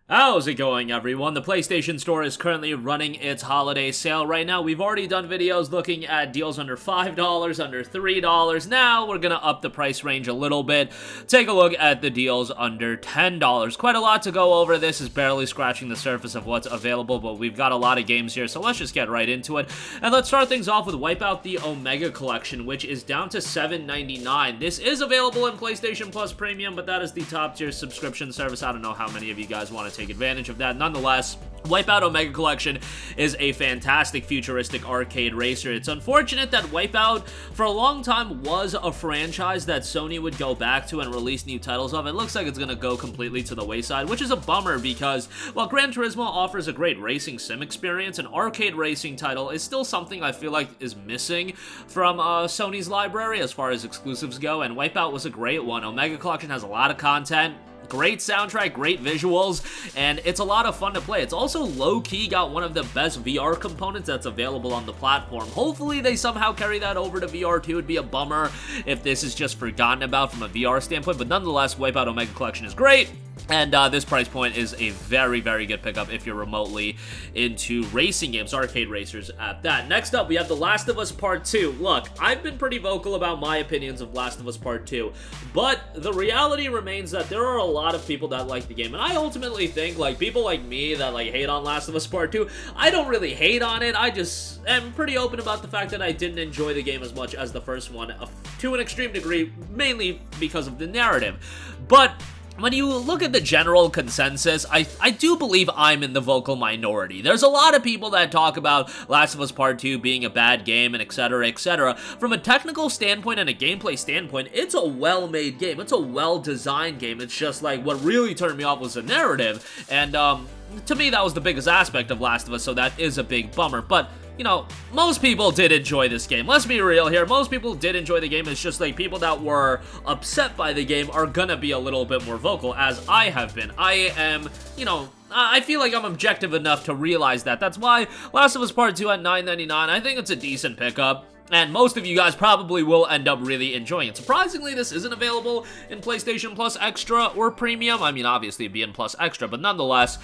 How's it going, everyone? The PlayStation Store is currently running its holiday sale right now. We've already done videos looking at deals under $5, under $3. Now we're gonna up the price range a little bit. Take a look at the deals under $10. Quite a lot to go over. This is barely scratching the surface of what's available, but we've got a lot of games here, so let's just get right into it. And let's start things off with WipEout the Omega Collection, which is down to $7.99. This is available in PlayStation Plus Premium, but that is the top tier subscription service. I don't know how many of you guys want to take advantage of that. Nonetheless, WipEout Omega Collection is a fantastic futuristic arcade racer. It's unfortunate that WipEout for a long time was a franchise that Sony would go back to and release new titles of. It looks like it's going to go completely to the wayside, which is a bummer because while Gran Turismo offers a great racing sim experience, an arcade racing title is still something I feel like is missing from Sony's library as far as exclusives go, and WipEout was a great one. Omega Collection has a lot of content, great soundtrack, great visuals, and it's a lot of fun to play. It's also low-key got one of the best VR components that's available on the platform. Hopefully they somehow carry that over to VR too. It'd be a bummer if this is just forgotten about from a VR standpoint, but nonetheless, WipEout Omega Collection is great. And this price point is a very, very good pickup if you're remotely into racing games, arcade racers at that. Next up, we have The Last of Us Part 2. Look, I've been pretty vocal about my opinions of Last of Us Part 2, but the reality remains that there are a lot of people that like the game, and I ultimately think, like, people like me that, like, hate on Last of Us Part 2, I don't really hate on it. I just am pretty open about the fact that I didn't enjoy the game as much as the first one, to an extreme degree, mainly because of the narrative. But when you look at the general consensus, I do believe I'm in the vocal minority. There's a lot of people that talk about Last of Us Part 2 being a bad game and etc, etc. From a technical standpoint and a gameplay standpoint, it's a well-made game. It's a well-designed game. It's just like what really turned me off was the narrative, and to me that was the biggest aspect of Last of Us, so that is a big bummer. But you know, most people did enjoy this game. Let's be real here. Most people did enjoy the game. It's just like people that were upset by the game are gonna be a little bit more vocal, as I have been. I am, you know, I feel like I'm objective enough to realize that. That's why Last of Us Part 2 at $9.99, I think it's a decent pickup. And most of you guys probably will end up really enjoying it. Surprisingly, this isn't available in PlayStation Plus Extra or Premium. I mean, obviously it'd be in Plus Extra, but nonetheless,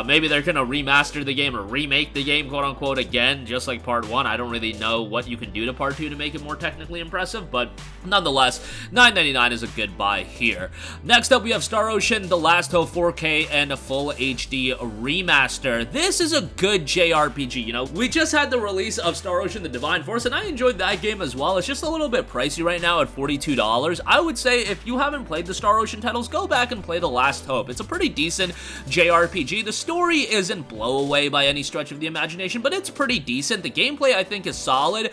maybe they're gonna remaster the game or remake the game, quote-unquote, again, just like Part 1. I don't really know what you can do to Part 2 to make it more technically impressive, but nonetheless, $9.99 is a good buy here. Next up, we have Star Ocean, The Last Hope 4K and a Full HD Remaster. This is a good JRPG, you know? We just had the release of Star Ocean The Divine Force, and I enjoyed that game as well. It's just a little bit pricey right now at $42. I would say if you haven't played the Star Ocean titles, go back and play The Last Hope. It's a pretty decent JRPG. The story isn't blow away by any stretch of the imagination, but it's pretty decent. The gameplay, I think, is solid.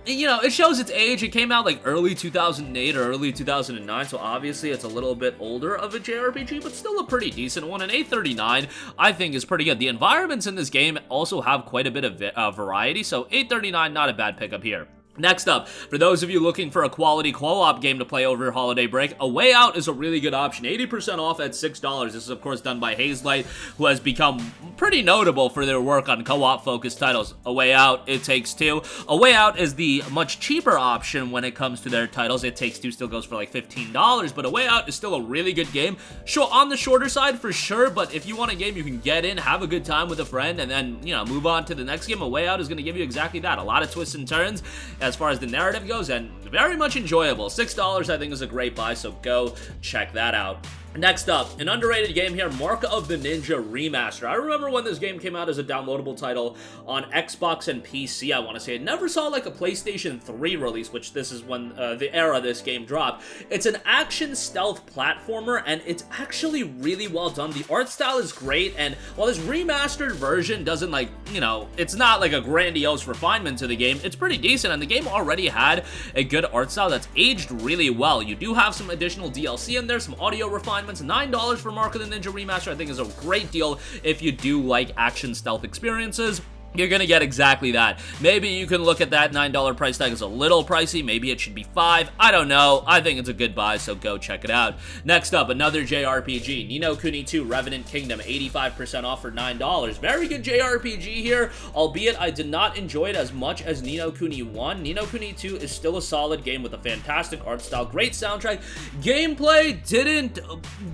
You know, it shows its age. It came out like early 2008 or early 2009, so obviously it's a little bit older of a JRPG, but still a pretty decent one. And $8.39, I think, is pretty good. The environments in this game also have quite a bit of variety, so $8.39, not a bad pickup here. Next up, for those of you looking for a quality co-op game to play over your holiday break, A Way Out is a really good option. 80% off at $6. This is, of course, done by Hazelight, who has become pretty notable for their work on co-op focused titles. A Way Out, It Takes Two. A Way Out is the much cheaper option when it comes to their titles. It Takes Two still goes for like $15, but A Way Out is still a really good game. Sure, on the shorter side for sure, but if you want a game you can get in, have a good time with a friend, and then, you know, move on to the next game, A Way Out is going to give you exactly that. A lot of twists and turns as far as the narrative goes, and very much enjoyable. $6, I think, is a great buy, so go check that out. Next up, an underrated game here, Mark of the Ninja Remaster. I remember when this game came out as a downloadable title on Xbox and PC, I want to say. It never saw like a PlayStation 3 release, which this is when the era this game dropped. It's an action stealth platformer, and it's actually really well done. The art style is great, and while this remastered version doesn't, like, you know, it's not like a grandiose refinement to the game, it's pretty decent, and the game already had a good art style that's aged really well. You do have some additional DLC in there, some audio refinements. $9 for Mark of the Ninja Remaster, I think, is a great deal if you do like action stealth experiences. you're gonna get exactly that. Maybe you can look at that $9 price tag as a little pricey. Maybe it should be $5. I don't know. I think it's a good buy, so go check it out. Next up, another JRPG. Ni no Kuni 2 Revenant Kingdom, 85% off for $9. Very good JRPG here, albeit I did not enjoy it as much as Ni no Kuni 1. Ni no Kuni 2 is still a solid game with a fantastic art style, great soundtrack. Gameplay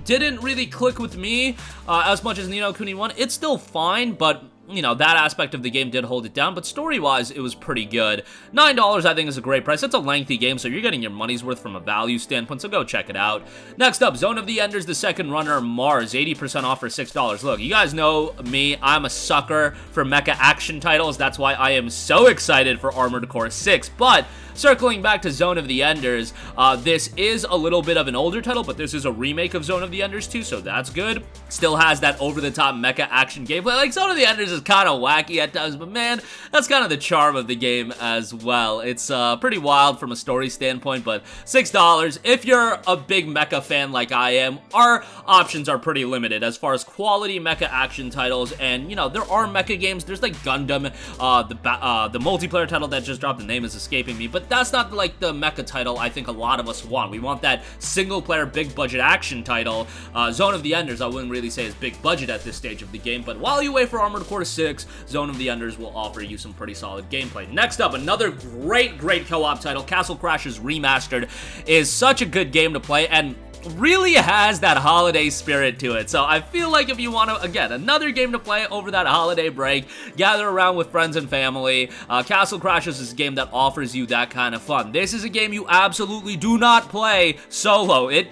didn't really click with me as much as Ni no Kuni 1. It's still fine, but you know, that aspect of the game did hold it down, but story-wise, it was pretty good. $9, I think, is a great price. It's a lengthy game, so you're getting your money's worth from a value standpoint, so go check it out. Next up, Zone of the Enders, the second runner, Mars, 80% off for $6. Look, you guys know me. I'm a sucker for mecha action titles. That's why I am so excited for Armored Core 6, but circling back to Zone of the Enders, this is a little bit of an older title, but this is a remake of Zone of the Enders 2, so that's good. Still has that over-the-top mecha action gameplay. Like, Zone of the Enders is kind of wacky at times, but man, that's kind of the charm of the game as well. It's pretty wild from a story standpoint, but $6. If you're a big mecha fan like I am, our options are pretty limited as far as quality mecha action titles, and, you know, there are mecha games. There's, like, Gundam, the multiplayer title that just dropped, the name is escaping me, but that's not, like, the mecha title I think a lot of us want. We want that single-player, big-budget action title. Zone of the Enders, I wouldn't really say is big budget at this stage of the game, but while you wait for Armored Core 6, Zone of the Enders will offer you some pretty solid gameplay. Next up, another great co-op title, Castle Crashers Remastered, is such a good game to play, and really has that holiday spirit to it. So I feel like if you want to, again, another game to play over that holiday break, gather around with friends and family, Castle Crashers is a game that offers you that kind of fun. This is a game you absolutely do not play solo. It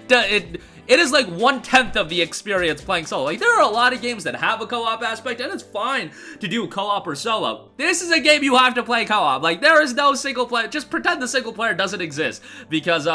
is like 1/10 of the experience playing solo. Like, there are a lot of games that have a co-op aspect, and it's fine to do co-op or solo. This is a game you have to play co-op. Like, there is no single player. Just pretend the single player doesn't exist, because,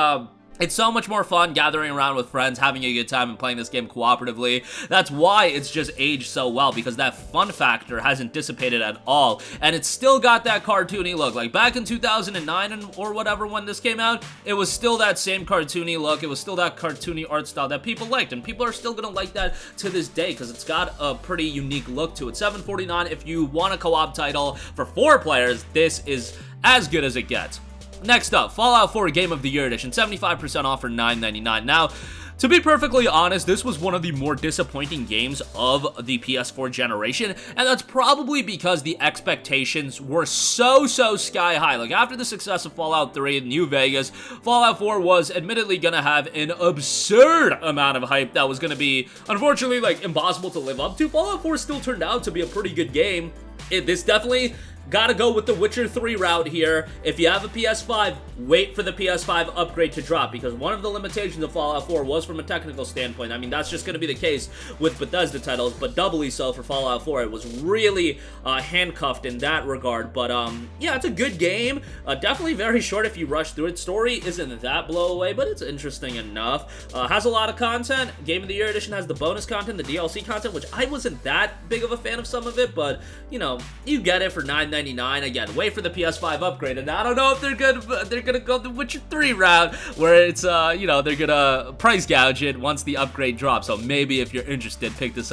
it's so much more fun gathering around with friends, having a good time, and playing this game cooperatively. That's why it's just aged so well, because that fun factor hasn't dissipated at all, and it's still got that cartoony look. Like, back in 2009 or whatever when this came out, it was still that same cartoony look. It was still that cartoony art style that people liked, and people are still gonna like that to this day, because it's got a pretty unique look to it. $7.49 if you want a co-op title for 4 players. This is as good as it gets. Next up, Fallout 4 Game of the Year Edition, 75% off for $9.99. Now, to be perfectly honest, this was one of the more disappointing games of the PS4 generation, and that's probably because the expectations were so sky high. Like, after the success of Fallout 3 in New Vegas, Fallout 4 was admittedly gonna have an absurd amount of hype that was gonna be, unfortunately, like, impossible to live up to. Fallout 4 still turned out to be a pretty good game. This definitely gotta go with the Witcher 3 route here. If you have a PS5, wait for the PS5 upgrade to drop, because one of the limitations of Fallout 4 was from a technical standpoint. I mean, that's just gonna be the case with Bethesda titles, but doubly so for Fallout 4. It was really handcuffed in that regard, but yeah, it's a good game. Definitely very short if you rush through it. Story isn't that blow away, but it's interesting enough. Has a lot of content. Game of the Year Edition has the bonus content, the DLC content, which I wasn't that big of a fan of some of it, but, you know, you get it for $9.99. Again, wait for the PS5 upgrade, and I don't know if they're gonna go the Witcher 3 route, where it's, you know, they're gonna price gouge it once the upgrade drops, so maybe if you're interested, pick this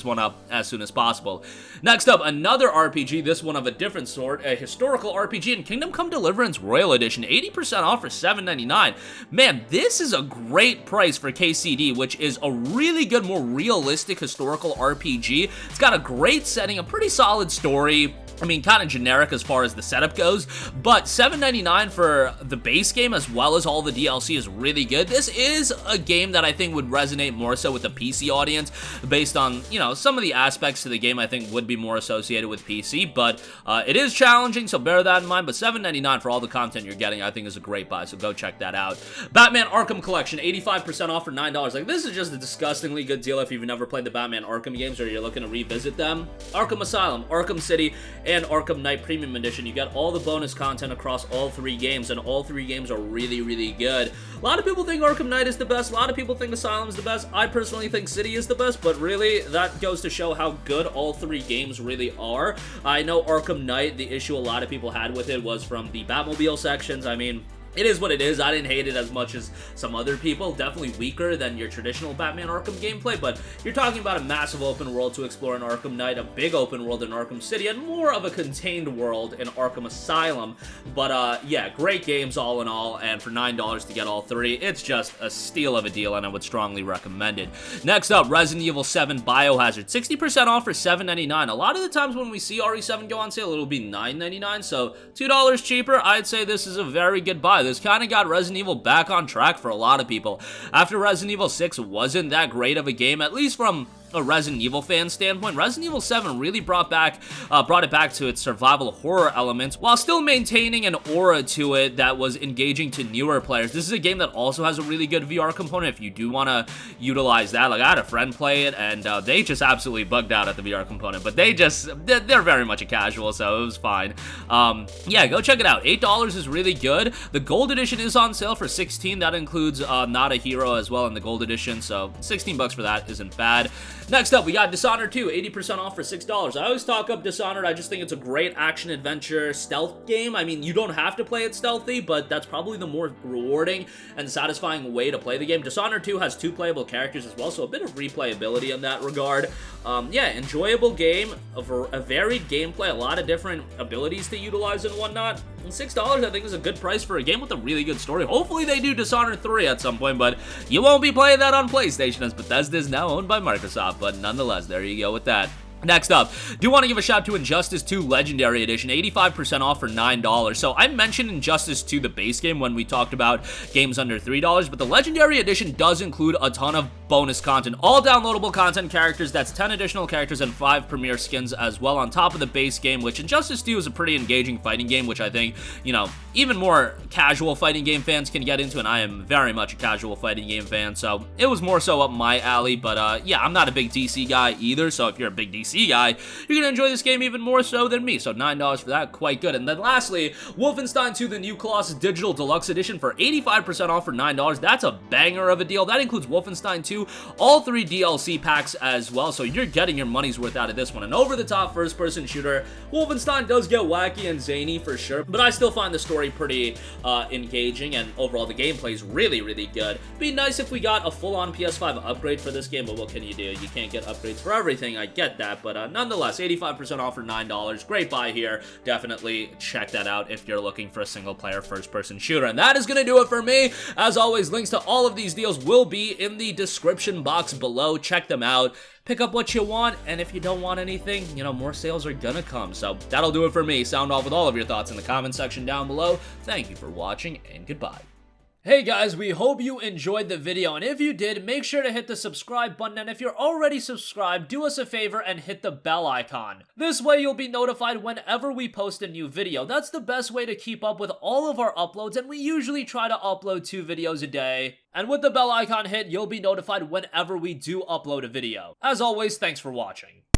one up as soon as possible. Next up, another RPG, this one of a different sort, a historical RPG in Kingdom Come Deliverance Royal Edition, 80% off for $7.99. Man, this is a great price for KCD, which is a really good, more realistic historical RPG. It's got a great setting, a pretty solid story. I mean, kind of generic as far as the setup goes, but $7.99 for the base game as well as all the DLC is really good. This is a game that I think would resonate more so with the PC audience, based on, you know, some of the aspects to the game I think would be more associated with PC, but it is challenging, so bear that in mind. But $7.99 for all the content you're getting, I think, is a great buy, so go check that out. Batman Arkham Collection, 85% off for $9. Like, this is just a disgustingly good deal if you've never played the Batman Arkham games or you're looking to revisit them. Arkham Asylum, Arkham City, and Arkham Knight Premium Edition. You get all the bonus content across all 3 games, and all 3 games are really good. A lot of people think Arkham Knight is the best. A lot of people think Asylum is the best. I personally think City is the best, but really, that goes to show how good all 3 games really are. I know Arkham Knight, the issue a lot of people had with it was from the Batmobile sections. I mean, it is what it is. I didn't hate it as much as some other people. Definitely weaker than your traditional Batman Arkham gameplay, but you're talking about a massive open world to explore in Arkham Knight, a big open world in Arkham City, and more of a contained world in Arkham Asylum. But yeah, great games all in all, and for $9 to get all three, it's just a steal of a deal, and I would strongly recommend it. Next up, Resident Evil 7 Biohazard. 60% off for $7.99. A lot of the times when we see RE7 go on sale, it'll be $9.99, so $2 cheaper. I'd say this is a very good buy. This kind of got Resident Evil back on track for a lot of people. After Resident Evil 6 wasn't that great of a game, at least from a Resident Evil fan standpoint, Resident Evil 7 really brought it back to its survival horror elements while still maintaining an aura to it that was engaging to newer players. This is a game that also has a really good VR component if you do want to utilize that. Like, I had a friend play it, and they just absolutely bugged out at the VR component, but they're very much a casual, so it was fine. Yeah, go check it out. $8 is really good. The Gold Edition is on sale for $16. That includes Not a Hero as well in the Gold Edition, so $16 for that isn't bad. Next up, we got Dishonored 2, 80% off for $6. I always talk up Dishonored. I just think it's a great action-adventure stealth game. I mean, you don't have to play it stealthy, but that's probably the more rewarding and satisfying way to play the game. Dishonored 2 has 2 playable characters as well, so a bit of replayability in that regard. Yeah, enjoyable game, a varied gameplay, a lot of different abilities to utilize and whatnot. And $6, I think, is a good price for a game with a really good story. Hopefully they do Dishonored 3 at some point, but you won't be playing that on PlayStation, as Bethesda is now owned by Microsoft. But nonetheless, there you go with that. Next up, do want to give a shout to Injustice 2 Legendary Edition, 85% off for $9. So I mentioned Injustice 2, the base game, when we talked about games under $3, but the Legendary Edition does include a ton of bonus content, all downloadable content characters. That's 10 additional characters and 5 premier skins as well on top of the base game, which Injustice 2 is a pretty engaging fighting game, which I think, you know, even more casual fighting game fans can get into, and I am very much a casual fighting game fan, so it was more so up my alley. But yeah, I'm not a big DC guy either, so if you're a big DC guy, you're gonna enjoy this game even more so than me, so $9 for that, quite good. And then lastly, Wolfenstein 2, the new Colossus Digital Deluxe Edition for 85% off for $9. That's a banger of a deal. That includes Wolfenstein 2, all 3 DLC packs as well, so you're getting your money's worth out of this one. An over-the-top first-person shooter. Wolfenstein does get wacky and zany for sure, but I still find the story pretty engaging, and overall the gameplay is really, really good. Be nice if we got a full-on PS5 upgrade for this game, but what can you do? You can't get upgrades for everything, I get that, but nonetheless, 85% off for $9. Great buy here. Definitely check that out if you're looking for a single-player first-person shooter. And that is going to do it for me. As always, links to all of these deals will be in the description box below. Check them out. Pick up what you want, and if you don't want anything, you know, more sales are gonna come. So that'll do it for me. Sound off with all of your thoughts in the comment section down below. Thank you for watching, and goodbye. Hey guys, we hope you enjoyed the video, and if you did, make sure to hit the subscribe button, and if you're already subscribed, do us a favor and hit the bell icon. This way you'll be notified whenever we post a new video. That's the best way to keep up with all of our uploads, and we usually try to upload 2 videos a day. And with the bell icon hit, you'll be notified whenever we do upload a video. As always, thanks for watching.